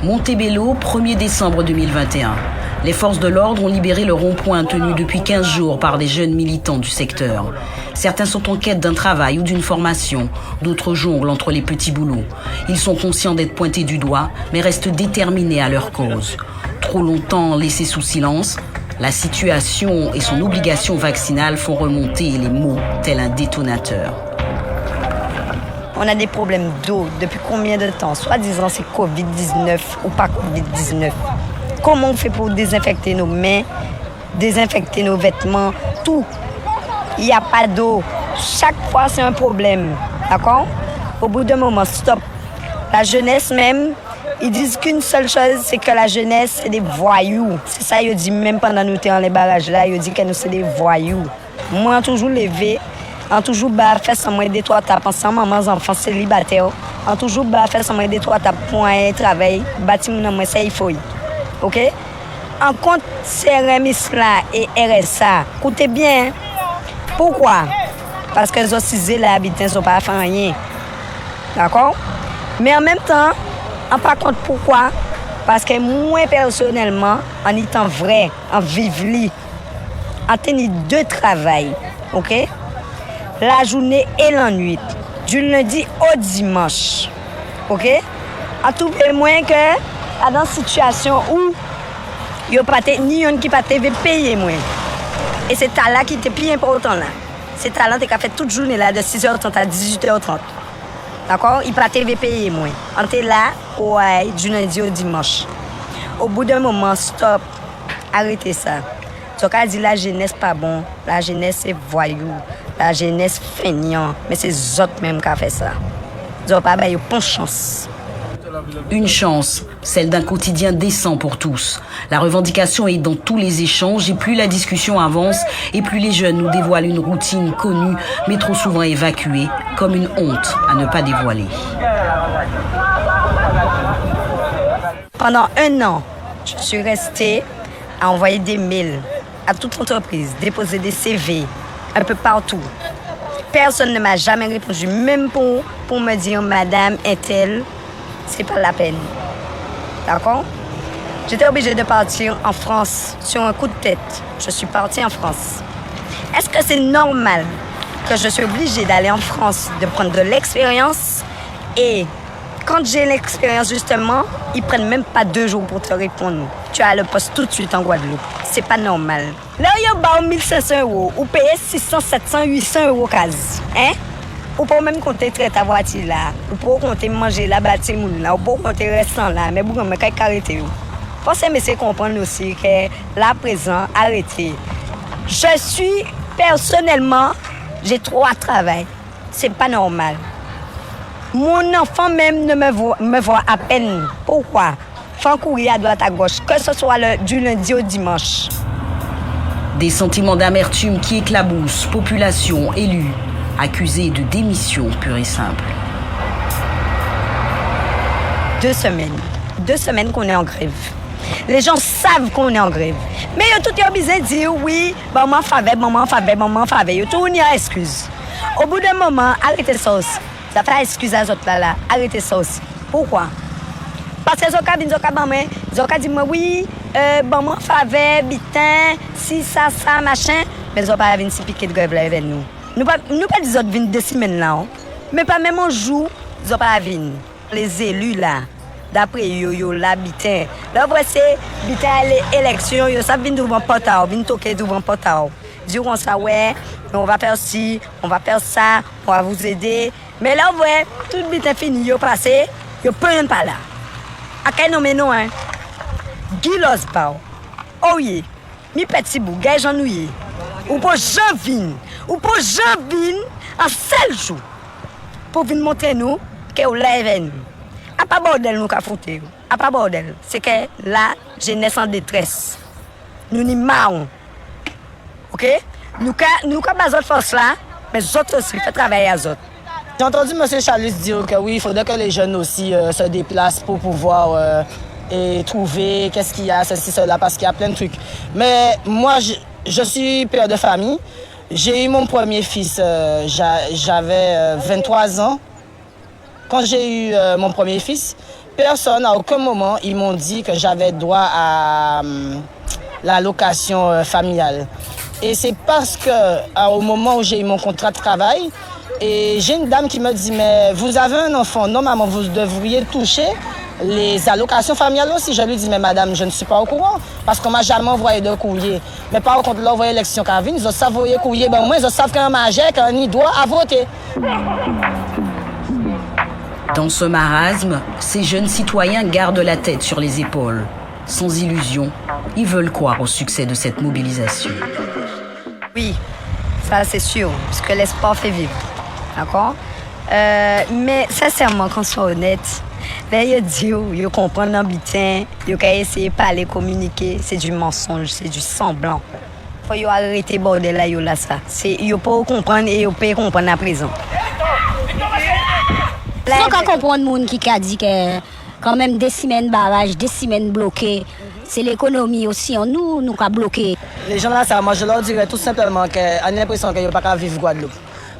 Montebello, 1er décembre 2021. Les forces de l'ordre ont libéré le rond-point tenu depuis 15 jours par des jeunes militants du secteur. Certains sont en quête d'un travail ou d'une formation, d'autres jonglent entre les petits boulots. Ils sont conscients d'être pointés du doigt, mais restent déterminés à leur cause. Trop longtemps laissés sous silence, la situation et son obligation vaccinale font remonter les mots tel un détonateur. On a des problèmes d'eau depuis combien de temps? Soi-disant c'est Covid-19 ou pas Covid-19. Comment on fait pour désinfecter nos mains, désinfecter nos vêtements, tout? Il n'y a pas d'eau. Chaque fois c'est un problème. D'accord? Au bout d'un moment, stop. La jeunesse même, ils disent qu'une seule chose, c'est que la jeunesse, c'est des voyous. C'est ça, ils disent même pendant nous étions dans les barrages là, ils disent que nous, c'est des voyous. Moi, toujours levé. On toujours fait sans moins des trois tapes ensemble, maman, enfants célibataires. On toujours fait sans moins des trois tapes pour un travail, bâtiment, moi, c'est il faut. OK? En compte CRM là et RSA, écoutez bien. Pourquoi? Parce que les autres les habitants ne sont pas fait rien. D'accord? Mais en même temps, on pas compte pourquoi? Parce que moi, personnellement, en étant vrai, en vivant, en tenant deux travail. OK? La journée et la nuit, du lundi au dimanche. OK? En tout cas, moins que dans une situation où il n'y a pas ni un qui pas payer moins. Et c'est là qui était plus important là. C'est talent qui a fait toute journée là de 6h30 à 18h30. D'accord? Il pas payer moins. On était là du lundi au dimanche. Au bout d'un moment, stop. Arrêtez ça. Donc, on dit la jeunesse pas bon, la jeunesse est voyou, la jeunesse feignant, mais c'est eux autres même qui ont fait ça. Ils n'ont pas eu bonne chance. Une chance, celle d'un quotidien décent pour tous. La revendication est dans tous les échanges et plus la discussion avance et plus les jeunes nous dévoilent une routine connue mais trop souvent évacuée comme une honte à ne pas dévoiler. Pendant 1 an, je suis restée à envoyer des mails à toute entreprise, déposer des CV un peu partout. Personne ne m'a jamais répondu, même pour me dire Madame est-elle, c'est pas la peine. D'accord? J'étais obligée de partir en France sur un coup de tête. Je suis partie en France. Est-ce que c'est normal que je suis obligée d'aller en France, de prendre de l'expérience et quand j'ai l'expérience justement, ils prennent même pas 2 jours pour te répondre. Tu as le poste tout de suite en Guadeloupe. C'est pas normal. Là, il y a 1500 €. Ou payer 600, 700, 800 € quasi. Hein? Ou pas même compter traiter ta voiture là. Ou pas compter manger là, bâtiment là. Ou pas compter restant là. Mais vous me quand arrêter. Pensez mais c'est comprendre aussi que là présent arrêter. Je suis personnellement, j'ai 3 travail. C'est pas normal. Mon enfant même ne me voit à peine. Pourquoi? Faut courir à droite à gauche, que ce soit du lundi au dimanche. Des sentiments d'amertume qui éclaboussent population, élus, accusés de démission pure et simple. 2 semaines. 2 semaines qu'on est en grève. Les gens savent qu'on est en grève. Mais ils ont tout obligé de dire oui, maman faveur, maman faveur, maman faveur. Ils ont tout une excuse. Au bout d'un moment, arrêtez ça aussi. Ça fait excuse à autres là. Arrêtez ça aussi. Pourquoi? Parce que ils ont dit oui, maman faveur, bitin, si ça, machin. Mais ils n'ont pas venir si piquer de grève là avec nous. Nous pas des autres venir 2 semaines là. Mais pas même un jour, ils n'ont pas venir. Les élus là. D'après yo la bitin. Là voici bitin l'élection, yo ça vient devant portail, vient toquer devant portail. Diront ça ouais, on va faire ci, on va faire ça, on va vous aider. Mais là ouais, tout bitin fini yo passé, yo peut même pas là. À quel nom non hein? Gilos Bao. Oh oui, mi petit bout, gars j'ennuie. Ou pour Janvin, en seul jour pour venir montrer nous que vous l'avez. A pas bordel nous qu'a foutu. A pas bordel. C'est que la jeunesse en détresse. Nous n'y marrons. OK? Nous qu'a besoin de force là, mais les autres aussi fait travailler à autres. J'ai entendu M. Chalus dire que oui, il faudrait que les jeunes aussi se déplacent pour pouvoir et trouver qu'est-ce qu'il y a, ceci, cela, parce qu'il y a plein de trucs. Mais moi, je suis père de famille. J'ai eu mon premier fils, j'avais 23 ans. Quand j'ai eu mon premier fils, personne, à aucun moment, ils m'ont dit que j'avais droit à la location familiale. Et c'est parce que, au moment où j'ai eu mon contrat de travail, et j'ai une dame qui me dit, mais vous avez un enfant, non maman, vous devriez toucher les allocations familiales aussi. Je lui dis, mais madame, je ne suis pas au courant, parce qu'on m'a jamais envoyé de courrier. Mais par contre, là, vous voyez l'élection qui vient, ils ont savent envoyer courrier, ben au moins, ils savent qu'un majeur, qu'un doit à voter. Dans ce marasme, ces jeunes citoyens gardent la tête sur les épaules. Sans illusion, ils veulent croire au succès de cette mobilisation. Oui, ça c'est sûr, parce que l'espoir fait vivre. D'accord? Mais sincèrement, quand on soit honnête, ben, ils comprennent l'ambition, ils essayer de parler, communiquer. C'est du mensonge, c'est du semblant. Il faut arrêter le bordel là, là, ça. Ils ne peuvent pas comprendre et ils peuvent comprendre à présent. Sans qu'on comprenne le monde qui a dit que quand même des semaines barrage, des semaines bloquées, c'est l'économie aussi, nous qui a bloqué. Les gens là, moi je leur dirais tout simplement qu'on a l'impression qu'ils n'ont pas qu'à vivre Guadeloupe.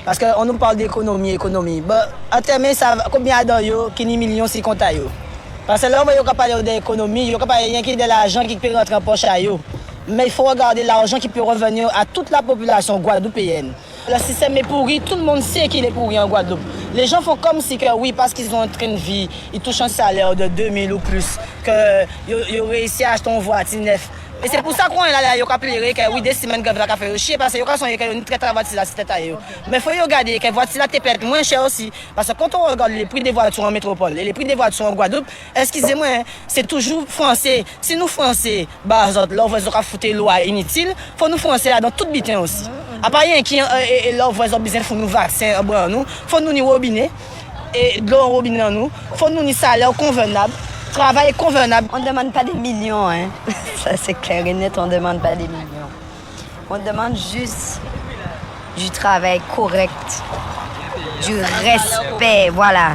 Parce qu'on nous parle d'économie. Bah, à terme, combien de gens qui ont des millions si comptent à eux? Parce que là, on va parler d'économie, il n'y a pas de l'argent qui peut rentrer en poche à eux. Mais il faut regarder l'argent qui peut revenir à toute la population guadeloupéenne. Le système est pourri, tout le monde sait qu'il est pourri en Guadeloupe. Les gens font comme si que oui, parce qu'ils ont un train de vie, ils touchent un salaire de 2000 ou plus, qu'ils ont réussi à acheter une voiture neuve. Et c'est pour ça qu'on est là, ils ont pleurer que oui, des semaines que vous avez fait chier, parce qu'ils ont très très voiture là, c'était à eux. Mais il faut regarder que la voiture là peut être moins chère aussi. Parce que quand on regarde les prix des voitures en métropole et les prix des voitures en Guadeloupe, excusez-moi, c'est toujours français. Si nous français, bah, là, on va foutre les lois inutiles, il faut nous français là dans tout bitin aussi. À part rien qui là, on va besoin de nous vaccins, il faut nous ni robinet, et de l'eau robinet nous, il faut nous ni salaire convenable. Travail convenable. On ne demande pas des millions, hein. Ça c'est clair et net, on ne demande pas des millions. On demande juste du travail correct, du respect, voilà.